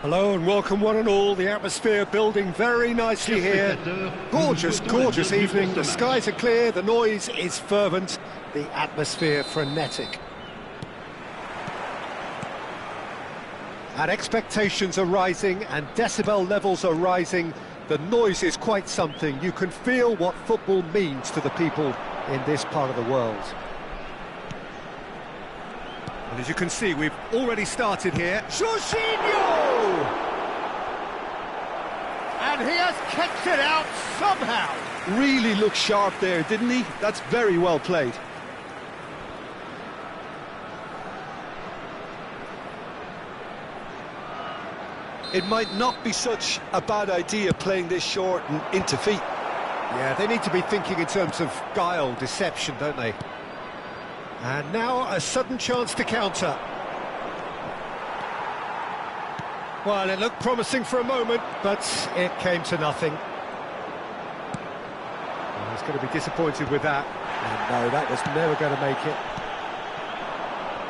Hello and welcome one and all. The atmosphere building very nicely here. Gorgeous, gorgeous evening. The skies are clear, the noise is fervent, the atmosphere frenetic. And expectations are rising and decibel levels are rising. The noise is quite something. You can feel what football means to the people in this part of the world. And as you can see, we've already started here. Jorginho! And he has kicked it out somehow. Really looked sharp there, didn't he? That's very well played. It might not be such a bad idea playing this short and into feet. Yeah, they need to be thinking in terms of guile, deception, don't they? And now a sudden chance to counter. Well, it looked promising for a moment, but it came to nothing. Well, he's going to be disappointed with that. And no, that was never going to make it.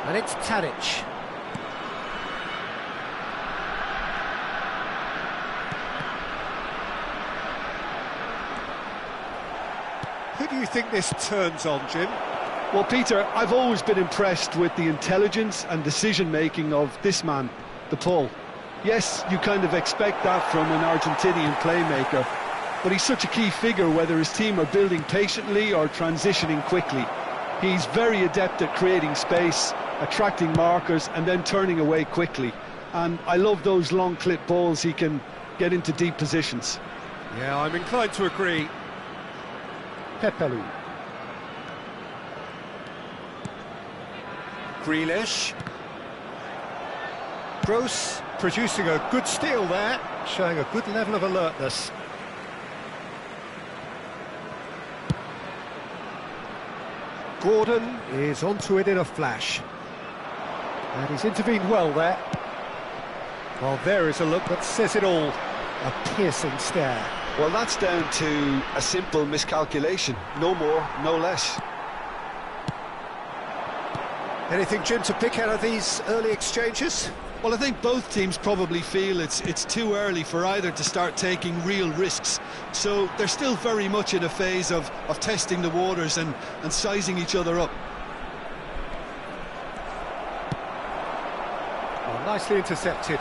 And it's Tadic. Who do you think this turns on, Jim? Well, Peter, I've always been impressed with the intelligence and decision-making of this man, the Paul. Yes, you kind of expect that from an Argentinian playmaker, but he's such a key figure whether his team are building patiently or transitioning quickly. He's very adept at creating space, attracting markers and then turning away quickly. And I love those long clip balls he can get into deep positions. Yeah, I'm inclined to agree. Pepelu. Grealish. Gross producing a good steal there, showing a good level of alertness. Gordon is onto it in a flash. And he's intervened well there. Well, there is a look that says it all. A piercing stare. Well, that's down to a simple miscalculation. No more, no less. Anything, Jim, to pick out of these early exchanges? Well, I think both teams probably feel it's too early for either to start taking real risks. So they're still very much in a phase of testing the waters and sizing each other up. Well, nicely intercepted.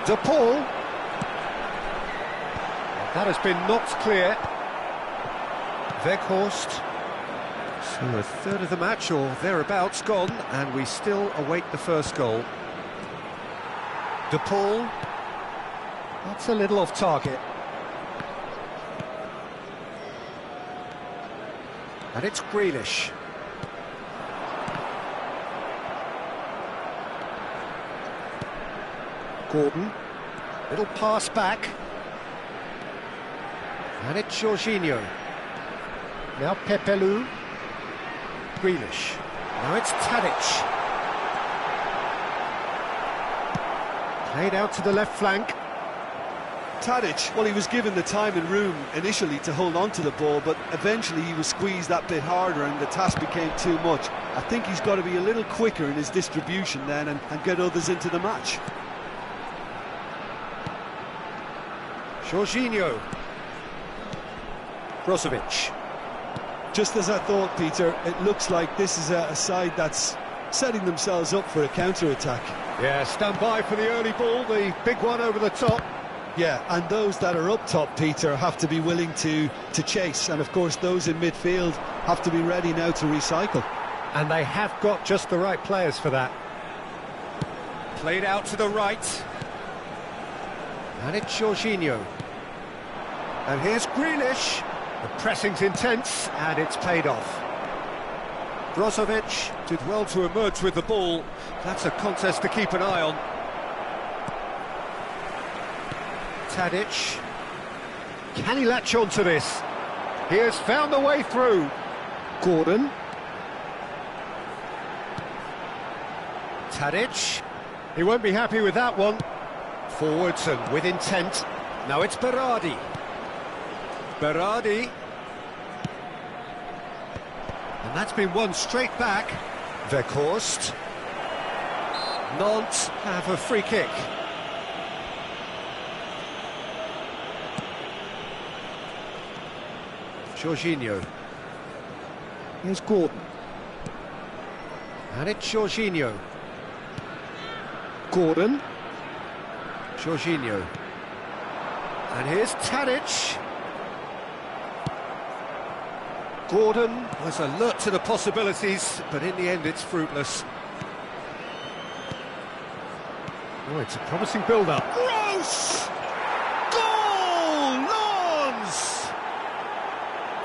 De Paul. That has been knocked clear. Weghorst. So a third of the match, or thereabouts, gone, and we still await the first goal. De Paul. That's a little off target. And it's Grealish. Gordon. Little pass back. And it's Jorginho. Now Pepelu. Grealish. Now it's Tadic. Played out to the left flank. Tadic, well, he was given the time and room initially to hold on to the ball, but eventually he was squeezed that bit harder and the task became too much. I think he's got to be a little quicker in his distribution then and get others into the match. Jorginho. Brozovic. Just as I thought, Peter, it looks like this is a side that's setting themselves up for a counter-attack. Yeah, stand by for the early ball, the big one over the top. Yeah, and those that are up top, Peter, have to be willing to chase. And, of course, those in midfield have to be ready now to recycle. And they have got just the right players for that. Played out to the right. And it's Jorginho. And here's Grealish. The pressing's intense, and it's paid off. Brozovic did well to emerge with the ball. That's a contest to keep an eye on. Tadic. Can he latch on to this? He has found the way through. Gordon. Tadic. He won't be happy with that one. Forwards and with intent. Now it's Berardi. Berardi. And that's been won straight back. Weghorst. Nant have a free kick. Jorginho. Here's Gordon. And it's Jorginho. Gordon. Jorginho. And here's Tadic. Gordon was alert to the possibilities, but in the end it's fruitless. Oh, it's a promising build-up. Gross! Goal! Lance!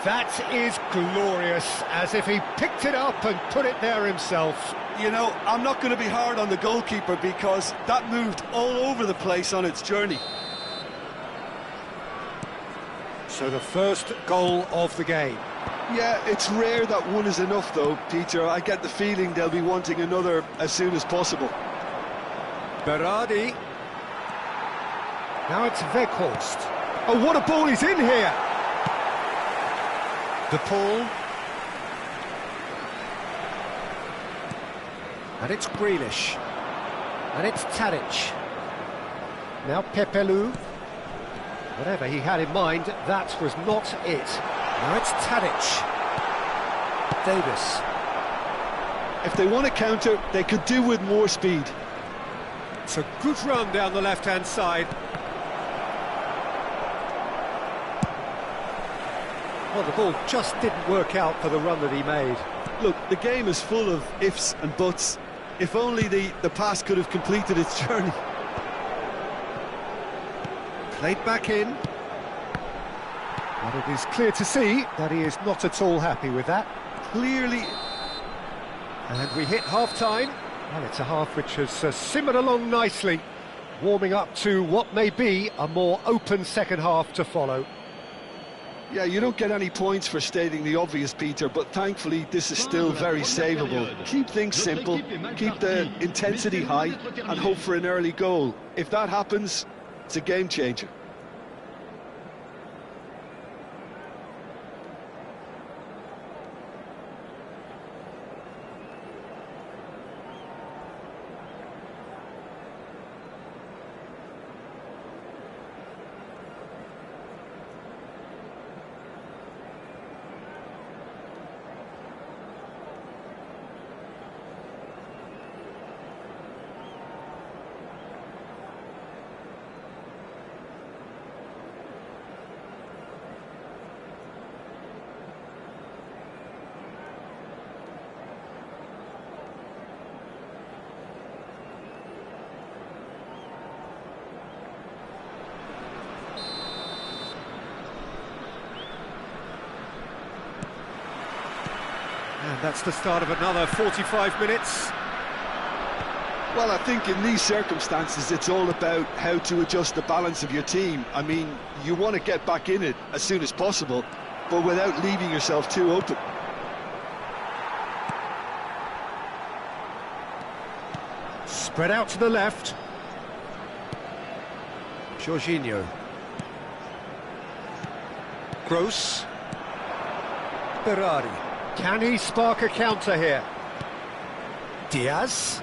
That is glorious, as if he picked it up and put it there himself. You know, I'm not going to be hard on the goalkeeper because that moved all over the place on its journey. So the first goal of the game. Yeah, it's rare that one is enough though, Peter. I get the feeling they'll be wanting another as soon as possible. Berardi. Now it's Weghorst. Oh, what a ball he's in here! De Paul. And it's Grealish. And it's Tadic. Now Pepelu. Whatever he had in mind, that was not it. Now it's Tadic. Davis. If they want to counter, they could do with more speed. It's a good run down the left-hand side. Well, the ball just didn't work out for the run that he made. Look, the game is full of ifs and buts. If only the pass could have completed its journey. Played back in. But it is clear to see that he is not at all happy with that. Clearly. And we hit half-time. Well, it's a half which has simmered along nicely, warming up to what may be a more open second half to follow. Yeah, you don't get any points for stating the obvious, Peter, but thankfully this is still very savable. Keep things simple, keep the intensity high, and hope for an early goal. If that happens, it's a game changer. And that's the start of another 45 minutes. Well, I think in these circumstances it's all about how to adjust the balance of your team. I mean, you want to get back in it as soon as possible, but without leaving yourself too open. Spread out to the left. Jorginho. Gross. Berardi. Can he spark a counter here? Diaz.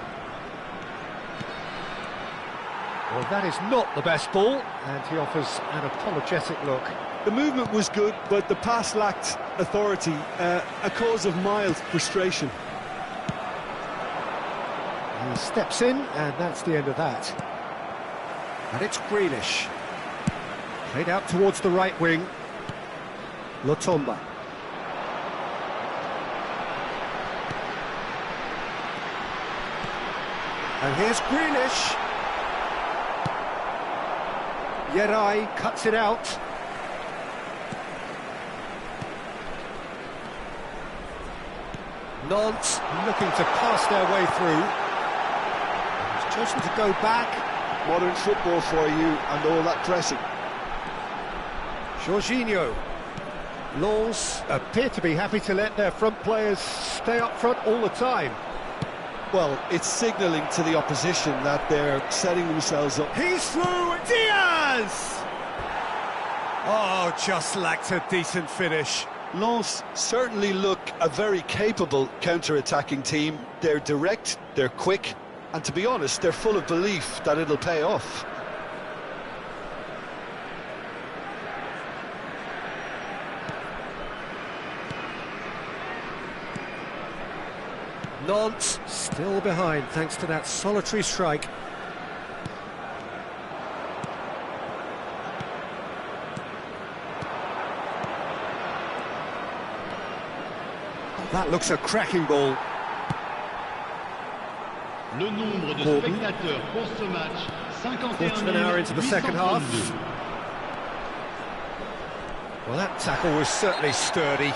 Well, that is not the best ball, and he offers an apologetic look. The movement was good, but the pass lacked authority, a cause of mild frustration. He steps in, and that's the end of that. And it's Grealish. Played out towards the right wing. Lotomba. And here's Grealish. Yerai cuts it out. Nant looking to pass their way through. He's chosen to go back. Modern football for you and all that pressing. Jorginho. Lens appear to be happy to let their front players stay up front all the time. Well, it's signalling to the opposition that they're setting themselves up. He's through, Diaz! Oh, just lacked a decent finish. Lens certainly look a very capable counter-attacking team. They're direct, they're quick, And to be honest, they're full of belief that it'll pay off. Nant still behind thanks to that solitary strike. That looks a cracking ball. Le nombre de spectateurs pour ce match, 51 an hour into the second half. Well, that tackle was certainly sturdy.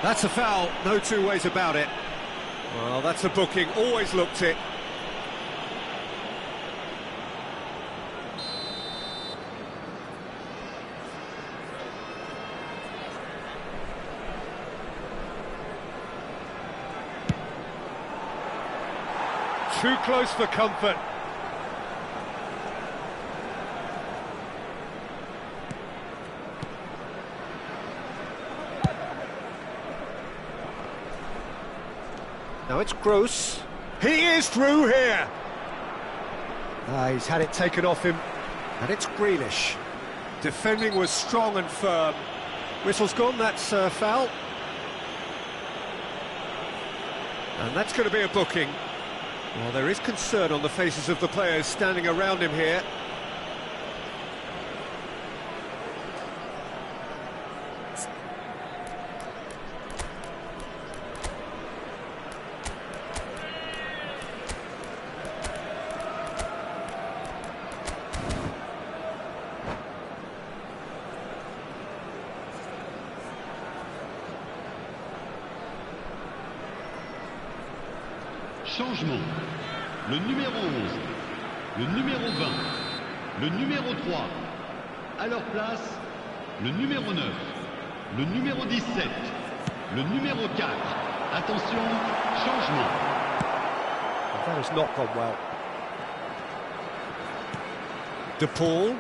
That's a foul, no two ways about it. Well, that's a booking, always looked it. Too close for comfort. Now it's Gross. He is through here. He's had it taken off him. And it's Grealish. Defending was strong and firm. Whistle's gone, that's a foul. And that's going to be a booking. Well, there is concern on the faces of the players standing around him here. Changement. Le numéro 11, le numéro 20, le numéro 3. À leur place, le numéro 9, le numéro 17, le numéro 4. Attention, changement. That has not gone well. De Paul.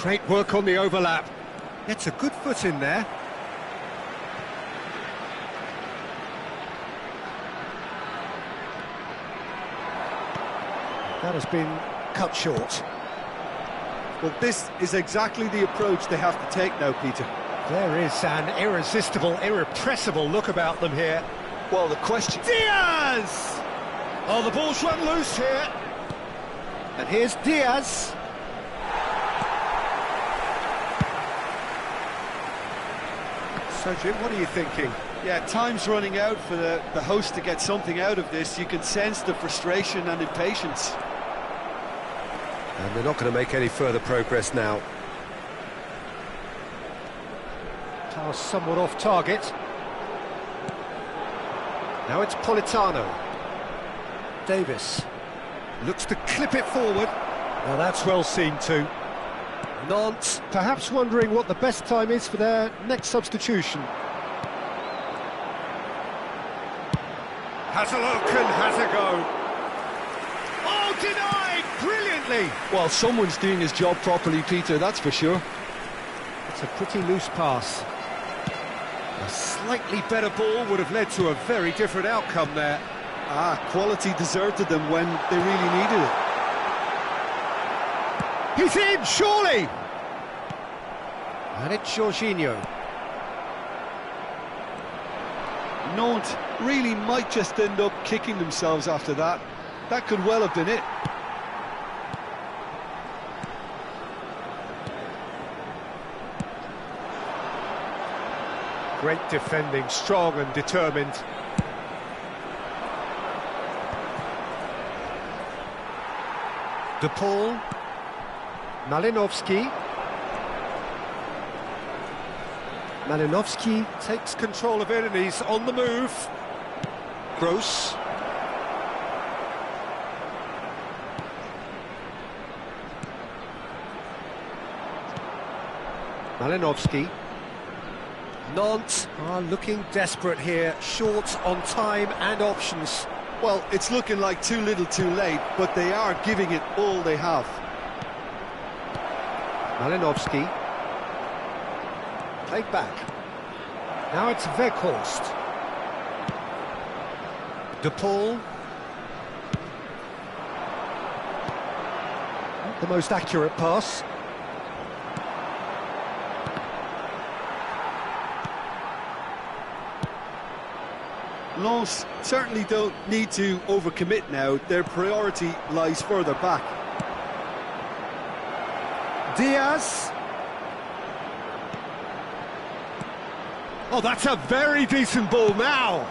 Great work on the overlap. Gets a good foot in there. That has been cut short. Well, this is exactly the approach they have to take now, Peter. There is an irresistible, irrepressible look about them here. Well, the question... Diaz! Oh, the ball's run loose here. And here's Diaz. So, Jim, what are you thinking? Yeah, time's running out for the host to get something out of this. You can sense the frustration and impatience. And they're not going to make any further progress now. Pass somewhat off target. Now it's Politano. Davis looks to clip it forward. Now that's well seen too. Nant perhaps wondering what the best time is for their next substitution. Has a look and has a go. Oh, denied! Brilliantly! Well, someone's doing his job properly, Peter, that's for sure. It's a pretty loose pass. A slightly better ball would have led to a very different outcome there. Quality deserted them when they really needed it. He's in, surely! And it's Jorginho. Nant really might just end up kicking themselves after that. That could well have been it. Great defending, strong and determined. De Paul. Malinovsky. Malinovsky takes control of it and he's on the move. Gross. Malinovsky. Nant are looking desperate here, short on time and options. Well, it's looking like too little too late, but they are giving it all they have. Malinovsky. Played back. Now it's Weghorst. De Paul. the most accurate pass. Lens certainly don't need to overcommit now. Their priority lies further back. Diaz. Oh, that's a very decent ball now.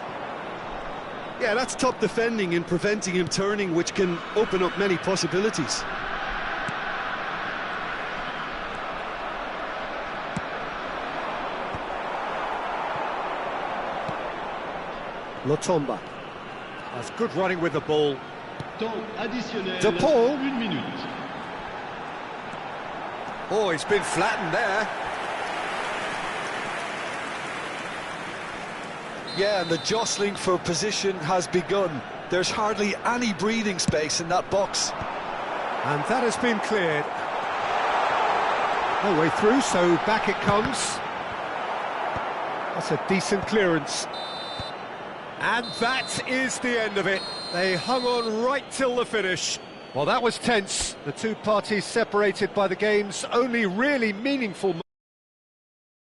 Yeah, that's top defending and preventing him turning, which can open up many possibilities. Lotomba. That's good running with the ball. Temps additionnel, De Paul. 1 minute. Oh, he's been flattened there. Yeah, and the jostling for position has begun. There's hardly any breathing space in that box. And that has been cleared. No way through, so back it comes. That's a decent clearance. And that is the end of it. They hung on right till the finish. Well, that was tense. The two parties separated by the game's only really meaningful